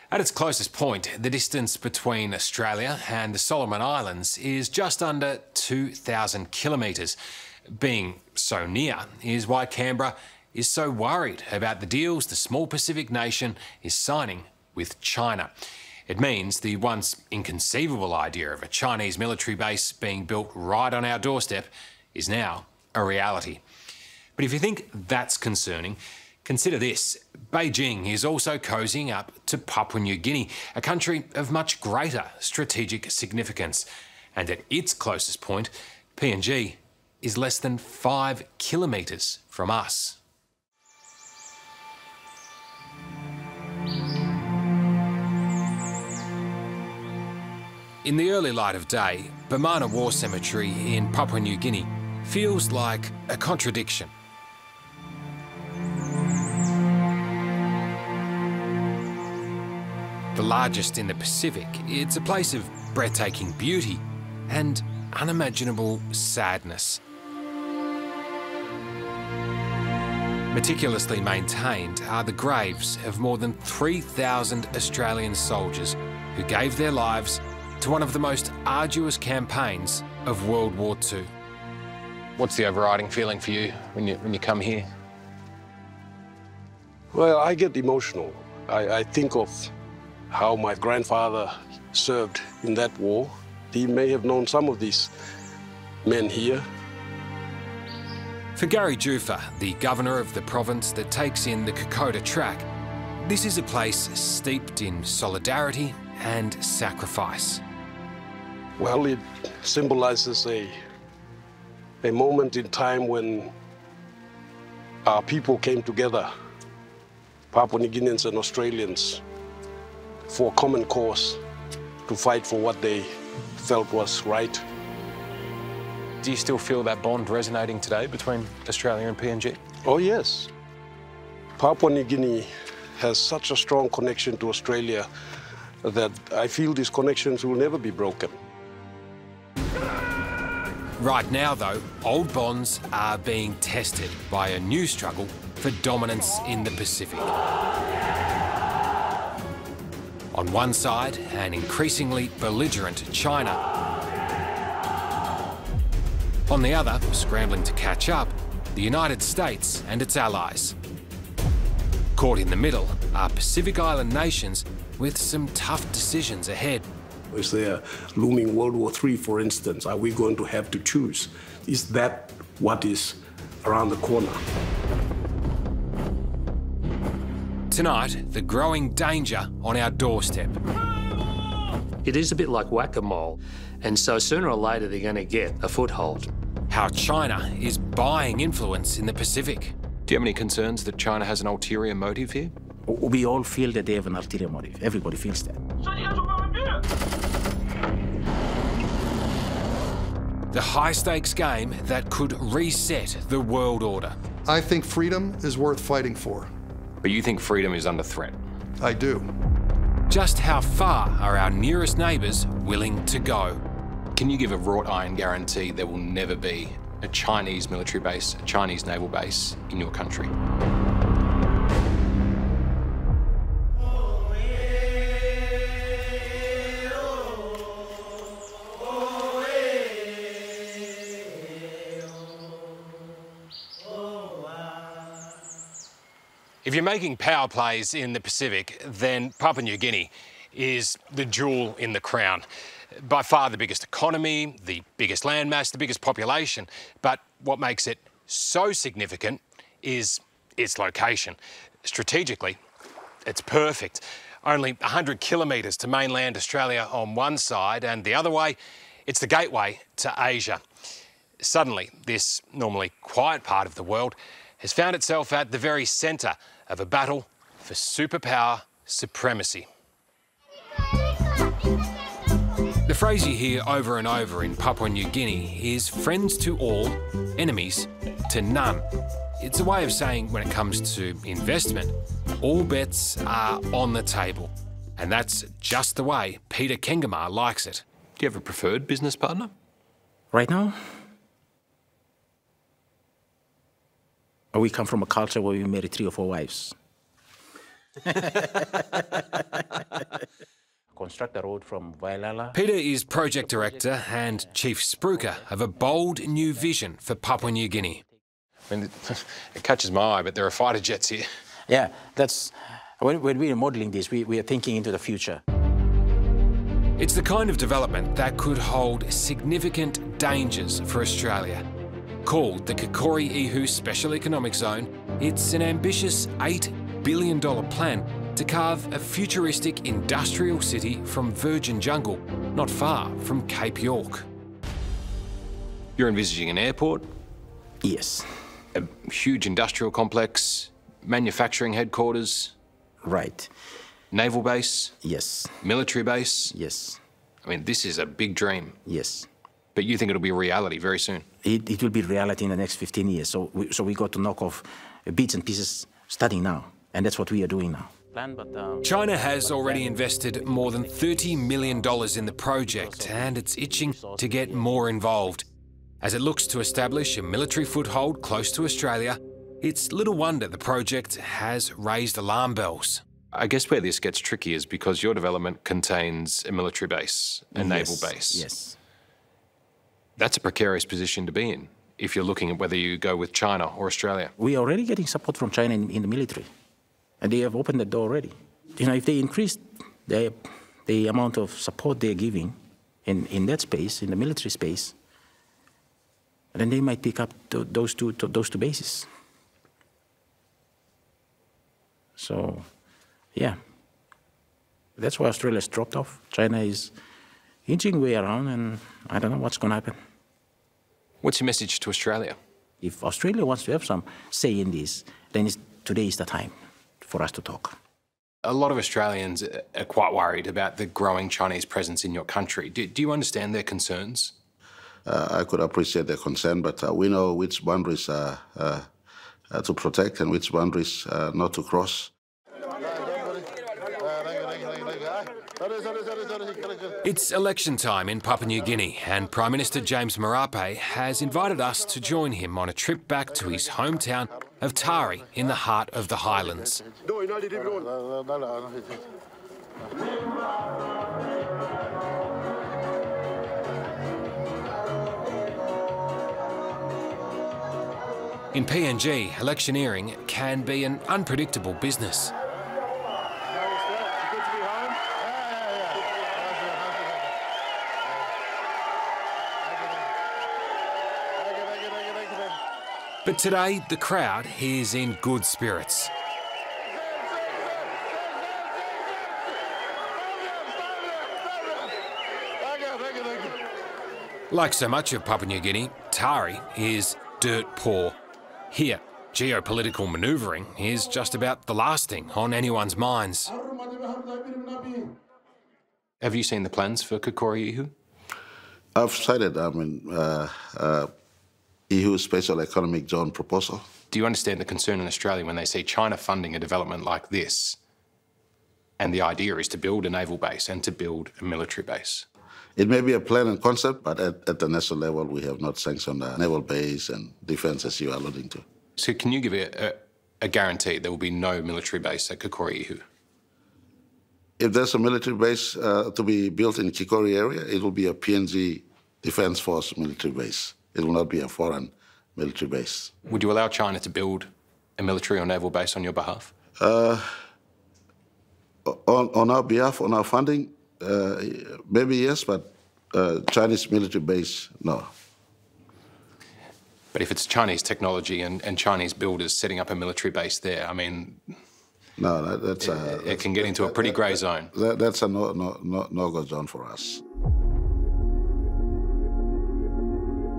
At its closest point, the distance between Australia and the Solomon Islands is just under 2,000 kilometres. Being so near is why Canberra is so worried about the deals the small Pacific nation is signing with China. It means the once inconceivable idea of a Chinese military base being built right on our doorstep is now a reality. But if you think that's concerning, consider this. Beijing is also cosying up to Papua New Guinea, a country of much greater strategic significance. And at its closest point, PNG is less than 5 kilometres from us. In the early light of day, Bamana War Cemetery in Papua New Guinea feels like a contradiction. The largest in the Pacific, it's a place of breathtaking beauty and unimaginable sadness. Meticulously maintained are the graves of more than 3,000 Australian soldiers who gave their lives to one of the most arduous campaigns of World War II. What's the overriding feeling for you when you come here? Well, I get emotional. I think of how my grandfather served in that war. He may have known some of these men here. For Gary Jufa, the governor of the province that takes in the Kokoda track, this is a place steeped in solidarity and sacrifice. Well, it symbolizes a moment in time when our people came together, Papua New Guineans and Australians, for a common cause to fight for what they felt was right. Do you still feel that bond resonating today between Australia and PNG? Oh, yes. Papua New Guinea has such a strong connection to Australia that I feel these connections will never be broken. Right now, though, old bonds are being tested by a new struggle for dominance in the Pacific. On one side, an increasingly belligerent China. On the other, scrambling to catch up, the United States and its allies. Caught in the middle are Pacific Island nations with some tough decisions ahead. Is there looming World War III, for instance? Are we going to have to choose? Is that what is around the corner? Tonight, the growing danger on our doorstep. It is a bit like whack-a-mole, and so sooner or later they're going to get a foothold. How China is buying influence in the Pacific. Do you have any concerns that China has an ulterior motive here? We all feel that they have an ulterior motive. Everybody feels that. The high-stakes game that could reset the world order. I think freedom is worth fighting for. But you think freedom is under threat? I do. Just how far are our nearest neighbours willing to go? Can you give a wrought iron guarantee there will never be a Chinese military base, a Chinese naval base in your country? If you're making power plays in the Pacific, then Papua New Guinea is the jewel in the crown. By far the biggest economy, the biggest landmass, the biggest population. But what makes it so significant is its location. Strategically, it's perfect. Only 100 kilometres to mainland Australia on one side, and the other way, it's the gateway to Asia. Suddenly, this normally quiet part of the world has found itself at the very centre of a battle for superpower supremacy. The phrase you hear over and over in Papua New Guinea is friends to all, enemies to none. It's a way of saying when it comes to investment, all bets are on the table. And that's just the way Peter Kengamar likes it. Do you have a preferred business partner? Right now, we come from a culture where we marry 3 or 4 wives. construct a road from Wailala. Peter is project director and chief spruiker of a bold new vision for Papua New Guinea. I mean, it catches my eye, but there are fighter jets here. Yeah, that's when we are modelling this, we are thinking into the future. It's the kind of development that could hold significant dangers for Australia. Called the Kosying Special Economic Zone, it's an ambitious $8 billion plan to carve a futuristic industrial city from virgin jungle, not far from Cape York. You're envisaging an airport? Yes. A huge industrial complex, manufacturing headquarters? Right. Naval base? Yes. Military base? Yes. I mean, this is a big dream. Yes. But you think it'll be reality very soon? It will be reality in the next 15 years. So we got to knock off bits and pieces starting now. And that's what we are doing now. China has already invested more than $30 million in the project, and it's itching to get more involved. As it looks to establish a military foothold close to Australia, it's little wonder the project has raised alarm bells. I guess where this gets tricky is because your development contains a military base, a naval base. Yes. That's a precarious position to be in if you're looking at whether you go with China or Australia. We are already getting support from China in the military, and they have opened the door already. You know, if they increase the amount of support they're giving in that space, in the military space, then they might pick up those two bases. So, yeah, that's why Australia's dropped off. China is inching way around, and I don't know what's going to happen. What's your message to Australia? If Australia wants to have some say in this, then today is the time for us to talk. A lot of Australians are quite worried about the growing Chinese presence in your country. Do you understand their concerns? I could appreciate their concern, but we know which boundaries to protect and which boundaries not to cross. It's election time in Papua New Guinea, and Prime Minister James Marape has invited us to join him on a trip back to his hometown of Tari in the heart of the Highlands. In PNG, electioneering can be an unpredictable business. But today, the crowd is in good spirits. Like so much of Papua New Guinea, Tari is dirt poor. Here, geopolitical manoeuvring is just about the last thing on anyone's minds. Have you seen the plans for Kosying? I've cited, EU Special Economic Zone proposal. Do you understand the concern in Australia when they see China funding a development like this, and the idea is to build a naval base and to build a military base? It may be a plan and concept, but at the national level, we have not sanctioned a naval base and defence, as you are alluding to. So can you give a guarantee there will be no military base at Kosying? If there's a military base to be built in Kikori area, it will be a PNG Defence Force military base. It will not be a foreign military base. Would you allow China to build a military or naval base on your behalf? On our behalf, on our funding, maybe yes, but Chinese military base, no. But if it's Chinese technology and Chinese builders setting up a military base there, I mean... No, it can get into a pretty grey zone. That's a no-go zone for us.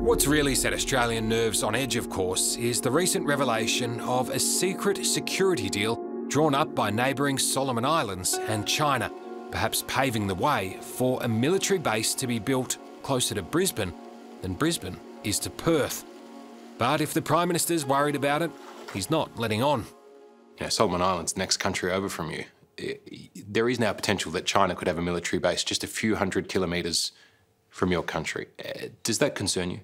What's really set Australian nerves on edge, of course, is the recent revelation of a secret security deal drawn up by neighbouring Solomon Islands and China, perhaps paving the way for a military base to be built closer to Brisbane than Brisbane is to Perth. But if the Prime Minister's worried about it, he's not letting on. You know, Solomon Islands, next country over from you. There is now potential that China could have a military base just a few hundred kilometres from your country. Does that concern you?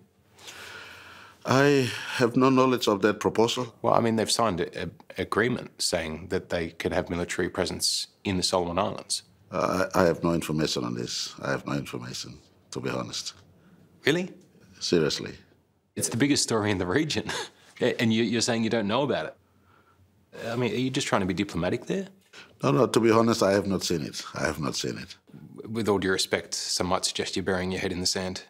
I have no knowledge of that proposal. Well, I mean, they've signed an agreement saying that they could have military presence in the Solomon Islands. I have no information on this. I have no information, to be honest. Really? Seriously. It's the biggest story in the region, and you're saying you don't know about it. I mean, are you just trying to be diplomatic there? No, to be honest, I have not seen it. I have not seen it. With all due respect, some might suggest you're burying your head in the sand.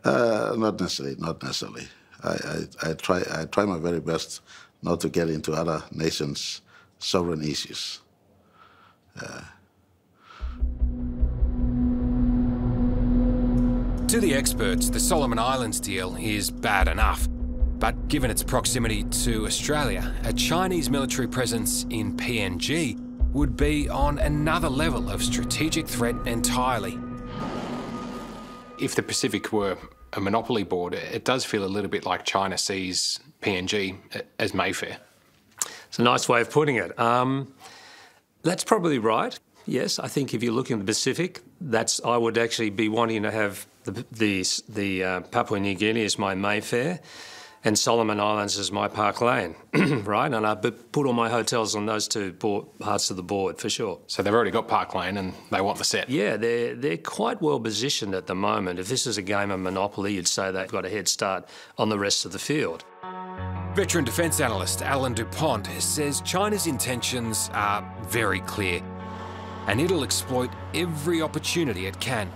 Not necessarily, not necessarily. I try my very best not to get into other nations' sovereign issues. To the experts, the Solomon Islands deal is bad enough. But given its proximity to Australia, a Chinese military presence in PNG would be on another level of strategic threat entirely. If the Pacific were a monopoly board, it does feel a little bit like China sees PNG as Mayfair. It's a nice way of putting it. That's probably right. Yes, I think if you're looking at the Pacific, I would actually be wanting to have the Papua New Guinea as my Mayfair and Solomon Islands as my Park Lane, right? And I put all my hotels on those two parts of the board, for sure. So they've already got Park Lane and they want the set? Yeah, they're quite well positioned at the moment. If this is a game of Monopoly, you'd say they've got a head start on the rest of the field. Veteran defence analyst Alan Dupont says China's intentions are very clear and it'll exploit every opportunity it can.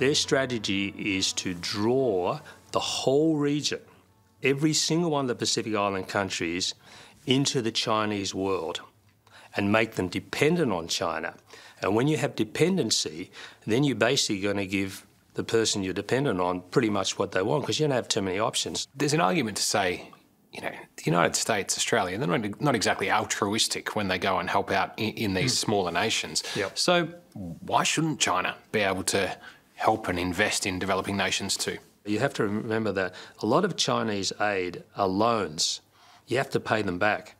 Their strategy is to draw the whole region, every single one of the Pacific Island countries, into the Chinese world and make them dependent on China. And when you have dependency, then you're basically going to give the person you're dependent on pretty much what they want, because you don't have too many options. There's an argument to say, you know, the United States, Australia, they're not exactly altruistic when they go and help out in these smaller nations. Yep. So why shouldn't China be able to help and invest in developing nations too? You have to remember that a lot of Chinese aid are loans. You have to pay them back.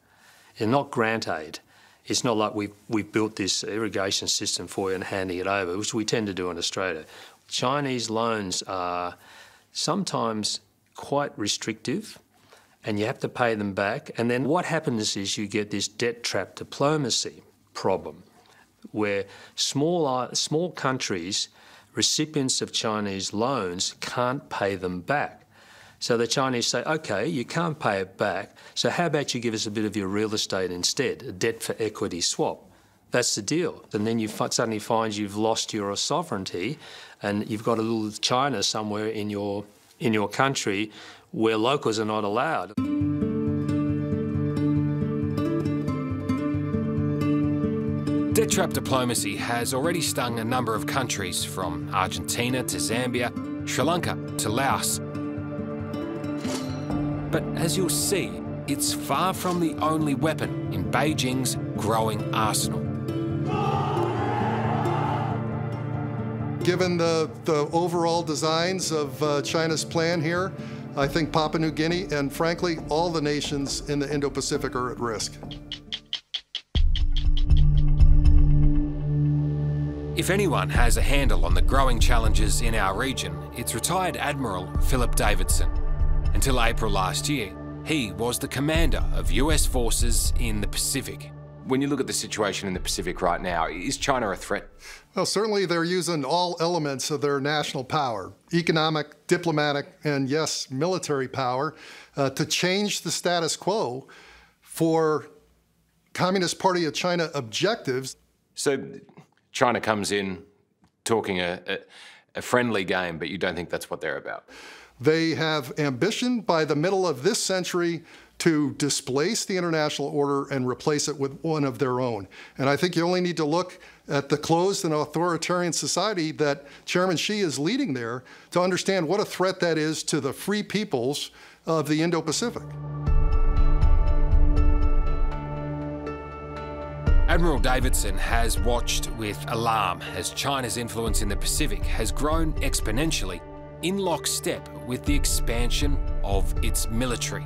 They're not grant aid. It's not like we've built this irrigation system for you and handing it over, which we tend to do in Australia. Chinese loans are sometimes quite restrictive, and you have to pay them back. And then what happens is you get this debt trap diplomacy problem, where small countries, recipients of Chinese loans, can't pay them back. So the Chinese say, OK, you can't pay it back, so how about you give us a bit of your real estate instead, a debt for equity swap? That's the deal. And then you suddenly find you've lost your sovereignty and you've got a little China somewhere in your country where locals are not allowed. Debt trap diplomacy has already stung a number of countries, from Argentina to Zambia, Sri Lanka to Laos. But as you'll see, it's far from the only weapon in Beijing's growing arsenal. Given the overall designs of China's plan here, I think Papua New Guinea and, frankly, all the nations in the Indo-Pacific are at risk. If anyone has a handle on the growing challenges in our region, it's retired Admiral Philip Davidson. Until April last year, he was the commander of US forces in the Pacific. When you look at the situation in the Pacific right now, is China a threat? Well, certainly they're using all elements of their national power, economic, diplomatic, and yes, military power, to change the status quo for Communist Party of China objectives. So China comes in talking a friendly game, but you don't think that's what they're about? They have ambition by the middle of this century to displace the international order and replace it with one of their own. And I think you only need to look at the closed and authoritarian society that Chairman Xi is leading there to understand what a threat that is to the free peoples of the Indo-Pacific. Admiral Davidson has watched with alarm as China's influence in the Pacific has grown exponentially in lockstep with the expansion of its military.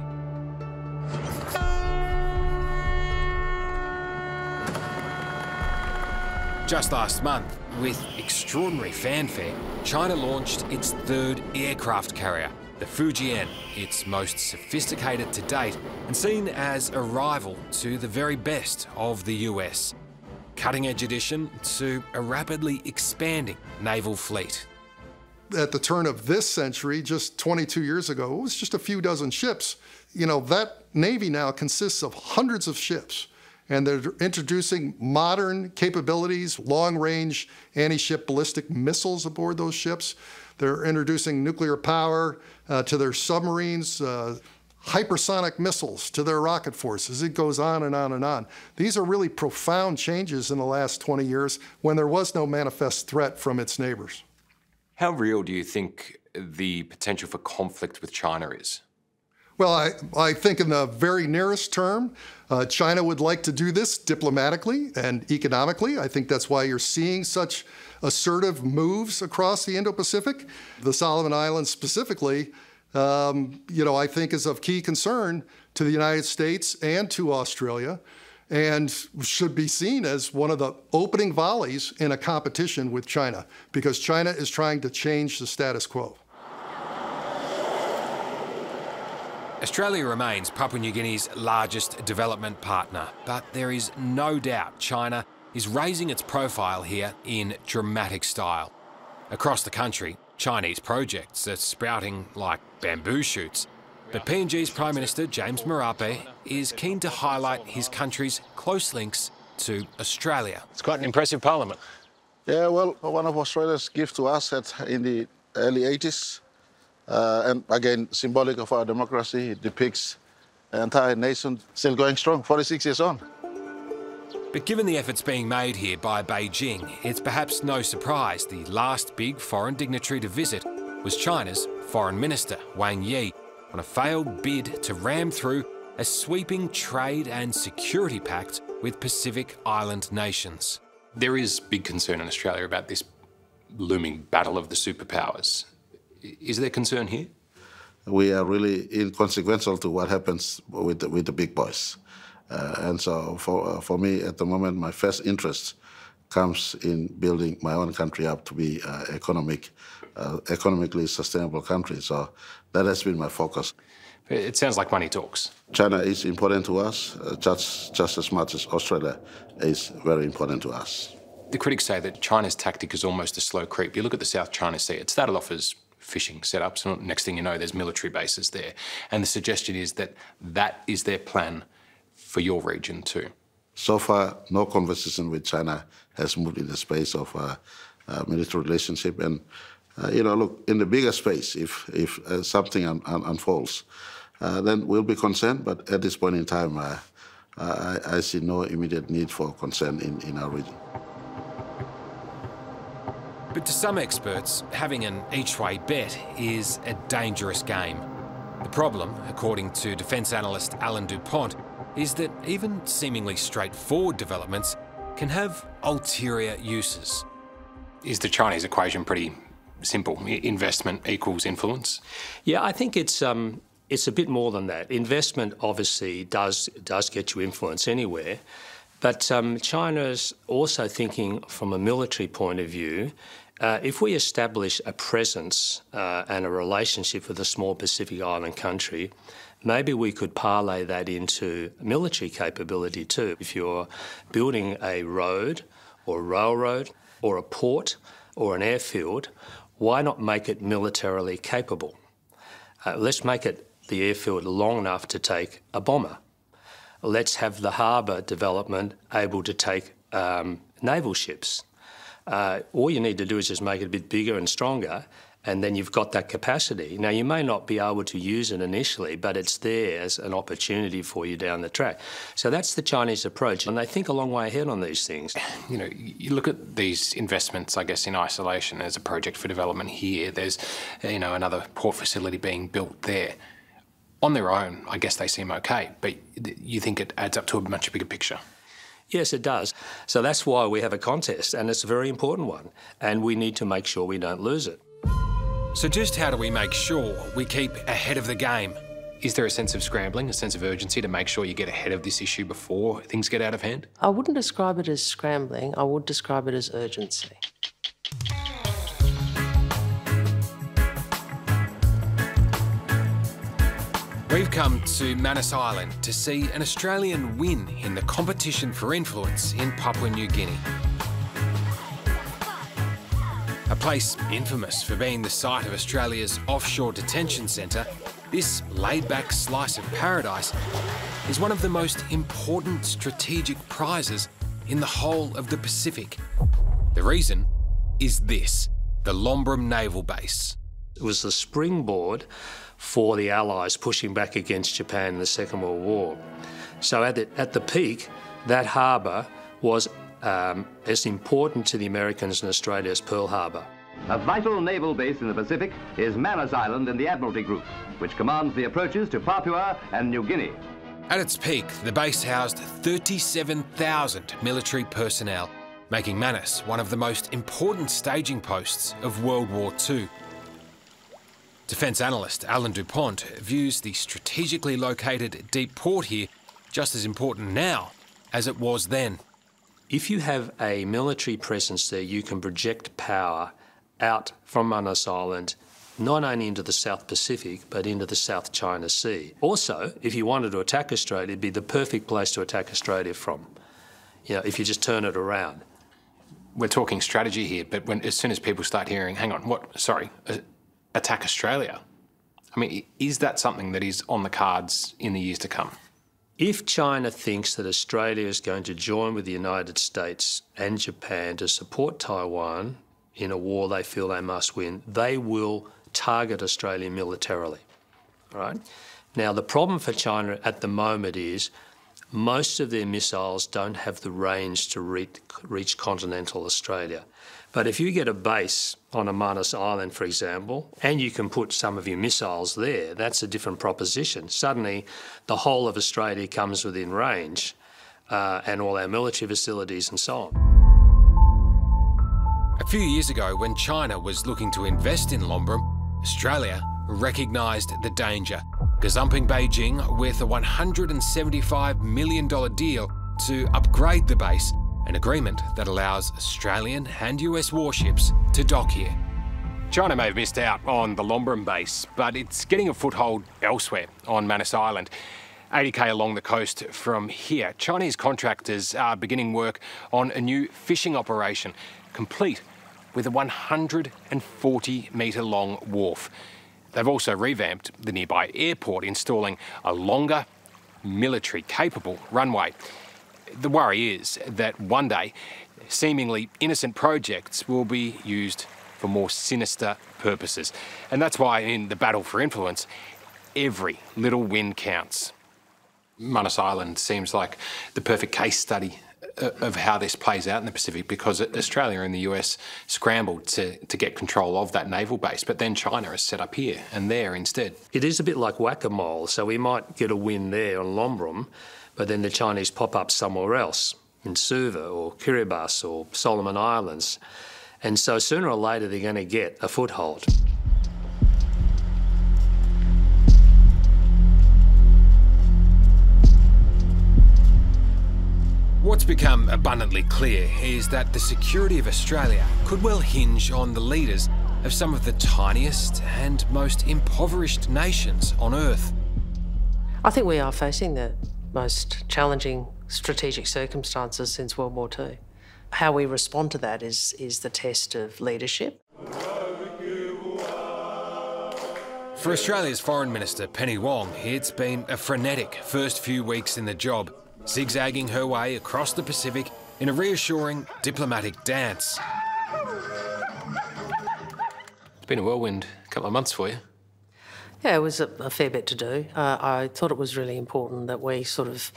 Just last month, with extraordinary fanfare, China launched its third aircraft carrier, the Fujian, its most sophisticated to date and seen as a rival to the very best of the US. cutting-edge addition to a rapidly expanding naval fleet. At the turn of this century, just 22 years ago, it was just a few dozen ships. You know, that Navy now consists of hundreds of ships, and they're introducing modern capabilities, long-range anti-ship ballistic missiles aboard those ships. They're introducing nuclear power to their submarines, hypersonic missiles to their rocket forces. It goes on and on and on. These are really profound changes in the last 20 years when there was no manifest threat from its neighbors. How real do you think the potential for conflict with China is? Well, I think in the very nearest term, China would like to do this diplomatically and economically. I think that's why you're seeing such assertive moves across the Indo-Pacific. The Solomon Islands specifically, I think is of key concern to the United States and to Australia, and should be seen as one of the opening volleys in a competition with China, because China is trying to change the status quo. Australia remains Papua New Guinea's largest development partner, but there is no doubt China is raising its profile here in dramatic style. Across the country, Chinese projects are sprouting like bamboo shoots, but PNG's Prime Minister James Marape is keen to highlight his country's close links to Australia. It's quite an impressive parliament. Yeah, well, one of Australia's gifts to us in the early 80s, and again, symbolic of our democracy, it depicts the entire nation still going strong, 46 years on. But given the efforts being made here by Beijing, it's perhaps no surprise the last big foreign dignitary to visit was China's Foreign Minister, Wang Yi, on a failed bid to ram through a sweeping trade and security pact with Pacific Island nations. There is big concern in Australia about this looming battle of the superpowers. Is there concern here? We are really inconsequential to what happens with the big boys. And so for me, at the moment, my first interest comes in building my own country up to be economically sustainable country. So that has been my focus. It sounds like money talks. China is important to us, just as much as Australia is very important to us. The critics say that China's tactic is almost a slow creep. You look at the South China Sea, it started off as fishing setups, and next thing you know, there's military bases there. And the suggestion is that that is their plan for your region too. So far, no conversation with China has moved in the space of military relationship. And, look, in the bigger space, if something unfolds, then we'll be concerned. But at this point in time, I see no immediate need for concern in our region. But to some experts, having an each-way bet is a dangerous game. The problem, according to defence analyst Alan Dupont, is that even seemingly straightforward developments can have ulterior uses. Is the Chinese equation pretty simple? Investment equals influence? Yeah, I think it's a bit more than that. Investment obviously does get you influence anywhere, but China's also thinking from a military point of view. If we establish a presence and a relationship with a small Pacific Island country, maybe we could parlay that into military capability too. If you're building a road or a railroad or a port or an airfield, why not make it militarily capable? Let's make it the airfield long enough to take a bomber. Let's have the harbour development able to take naval ships. All you need to do is just make it a bit bigger and stronger, and then you've got that capacity. Now, you may not be able to use it initially, but it's there as an opportunity for you down the track. So that's the Chinese approach, and they think a long way ahead on these things. You look at these investments, I guess, in isolation as a project for development here. There's, another port facility being built there. On their own, I guess they seem okay, but you think it adds up to a much bigger picture? Yes, it does. So that's why we have a contest, and it's a very important one, and we need to make sure we don't lose it. So just how do we make sure we keep ahead of the game? Is there a sense of scrambling, a sense of urgency to make sure you get ahead of this issue before things get out of hand? I wouldn't describe it as scrambling. I would describe it as urgency. We've come to Manus Island to see an Australian win in the competition for influence in Papua New Guinea. A place infamous for being the site of Australia's offshore detention centre, this laid-back slice of paradise is one of the most important strategic prizes in the whole of the Pacific. The reason is this: the Lombrum Naval Base. It was the springboard for the Allies pushing back against Japan in the Second World War. So at the peak, that harbour was as important to the Americans in Australia as Pearl Harbor. A vital naval base in the Pacific is Manus Island in the Admiralty Group, which commands the approaches to Papua and New Guinea. At its peak, the base housed 37,000 military personnel, making Manus one of the most important staging posts of World War II. Defence analyst Alan DuPont views the strategically located deep port here just as important now as it was then. If you have a military presence there, you can project power out from Manus Island, not only into the South Pacific, but into the South China Sea. Also, if you wanted to attack Australia, it'd be the perfect place to attack Australia from, if you just turn it around. We're talking strategy here, but as soon as people start hearing, hang on, attack Australia? I mean, is that something that is on the cards in the years to come? If China thinks that Australia is going to join with the United States and Japan to support Taiwan in a war they feel they must win, they will target Australia militarily. All right? Now, the problem for China at the moment is most of their missiles don't have the range to reach continental Australia. But if you get a base on a Manus Island, for example, and you can put some of your missiles there, that's a different proposition. Suddenly, the whole of Australia comes within range, and all our military facilities and so on. A few years ago, when China was looking to invest in Lombrum, Australia recognised the danger, gazumping Beijing with a $175 million deal to upgrade the base, an agreement that allows Australian and US warships to dock here. China may have missed out on the Lombrum base, but it's getting a foothold elsewhere on Manus Island. 80k along the coast from here, Chinese contractors are beginning work on a new fishing operation, complete with a 140-metre long wharf. They've also revamped the nearby airport, installing a longer, military-capable runway. The worry is that one day, seemingly innocent projects will be used for more sinister purposes. And that's why in the battle for influence, every little win counts. Manus Island seems like the perfect case study of how this plays out in the Pacific, because Australia and the US scrambled to get control of that naval base, but then China is set up here and there instead. It is a bit like whack-a-mole, so we might get a win there on Lombrum, but then the Chinese pop up somewhere else, in Suva or Kiribati or Solomon Islands. And so sooner or later they're going to get a foothold. What's become abundantly clear is that the security of Australia could well hinge on the leaders of some of the tiniest and most impoverished nations on Earth. I think we are facing the most challenging strategic circumstances since World War II. How we respond to that is the test of leadership. For Australia's Foreign Minister, Penny Wong, it's been a frenetic first few weeks in the job, zigzagging her way across the Pacific in a reassuring diplomatic dance. It's been a whirlwind couple of months for you. Yeah, it was a fair bit to do. I thought it was really important that we sort of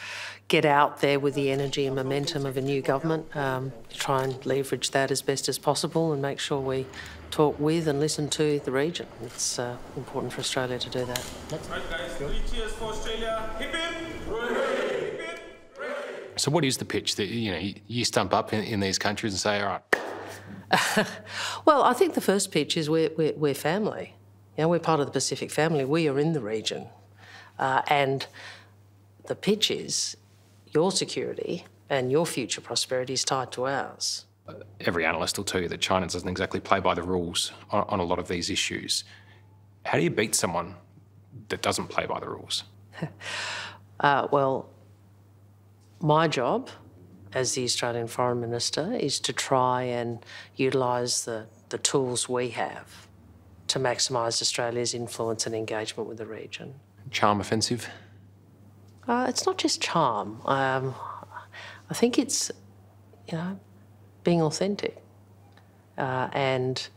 get out there with the energy and momentum of a new government, try and leverage that as best as possible and make sure we talk with and listen to the region. It's important for Australia to do that. Right, guys, 3 cheers for Australia. Hip hip! Hip hip! So what is the pitch that, you stump up in these countries and say, all right? Well, I think the first pitch is we're family. We're part of the Pacific family. We are in the region. And the pitch is your security and your future prosperity is tied to ours. Every analyst will tell you that China doesn't exactly play by the rules on a lot of these issues. How do you beat someone that doesn't play by the rules? Well, my job as the Australian Foreign Minister is to try and utilise the tools we have to maximise Australia's influence and engagement with the region. Charm offensive? It's not just charm. I think it's, being authentic. And,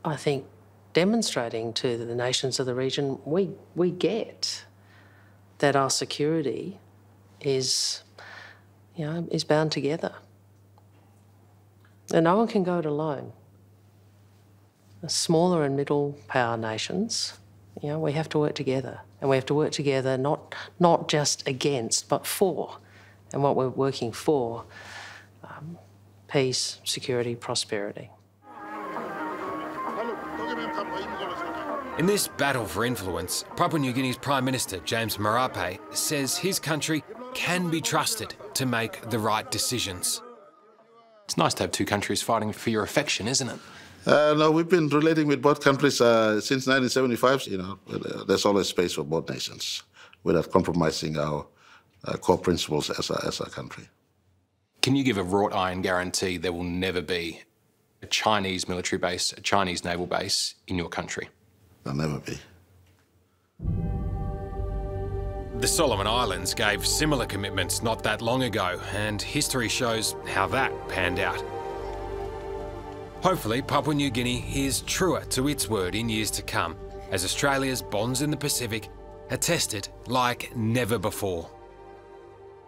I think demonstrating to the nations of the region, we get that our security is bound together. And no one can go it alone. The smaller and middle power nations, we have to work together. And we have to work together not just against, but for. And what we're working for, peace, security, prosperity. In this battle for influence, Papua New Guinea's Prime Minister, James Marape, says his country can be trusted to make the right decisions. It's nice to have two countries fighting for your affection, isn't it? No, we've been relating with both countries since 1975. There's always space for both nations without compromising our core principles as a country. Can you give a wrought iron guarantee there will never be a Chinese military base, a Chinese naval base in your country? There'll never be. The Solomon Islands gave similar commitments not that long ago, and history shows how that panned out. Hopefully, Papua New Guinea is truer to its word in years to come, as Australia's bonds in the Pacific are tested like never before.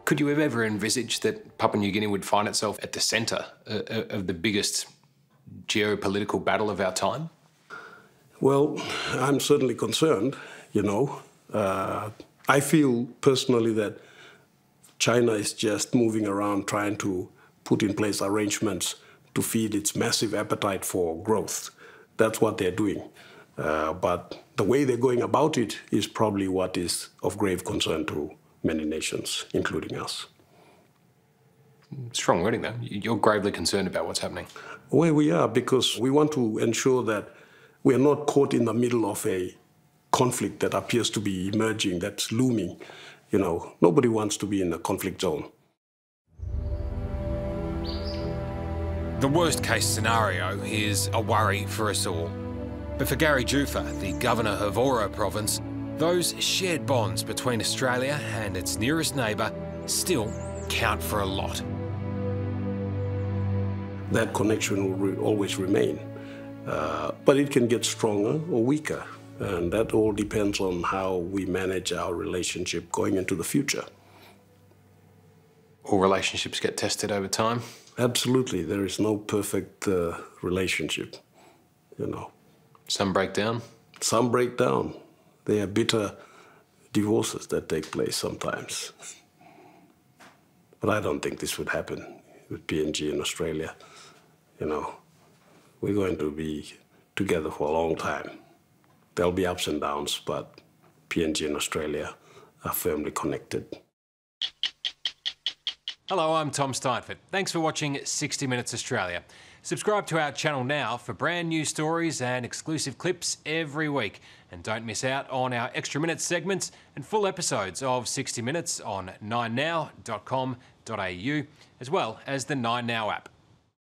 Could you have ever envisaged that Papua New Guinea would find itself at the centre of the biggest geopolitical battle of our time? Well, I'm certainly concerned, I feel personally that China is just moving around trying to put in place arrangements to feed its massive appetite for growth. That's what they're doing. But the way they're going about it is probably what is of grave concern to many nations, including us. Strong wording, though. You're gravely concerned about what's happening. Well, we are, because we want to ensure that we are not caught in the middle of a conflict that appears to be emerging, that's looming. Nobody wants to be in a conflict zone. The worst case scenario is a worry for us all. But for Gary Jufa, the governor of Oro province, those shared bonds between Australia and its nearest neighbour still count for a lot. That connection will always remain, but it can get stronger or weaker, and that all depends on how we manage our relationship going into the future. All relationships get tested over time? Absolutely. There is no perfect relationship, Some break down? Some break down. They are bitter divorces that take place sometimes. But I don't think this would happen with PNG in Australia. We're going to be together for a long time. There'll be ups and downs, but PNG and Australia are firmly connected. Hello, I'm Tom Steinfort. Thanks for watching 60 Minutes Australia. Subscribe to our channel now for brand new stories and exclusive clips every week. And don't miss out on our Extra Minutes segments and full episodes of 60 Minutes on 9now.com.au, as well as the 9Now app.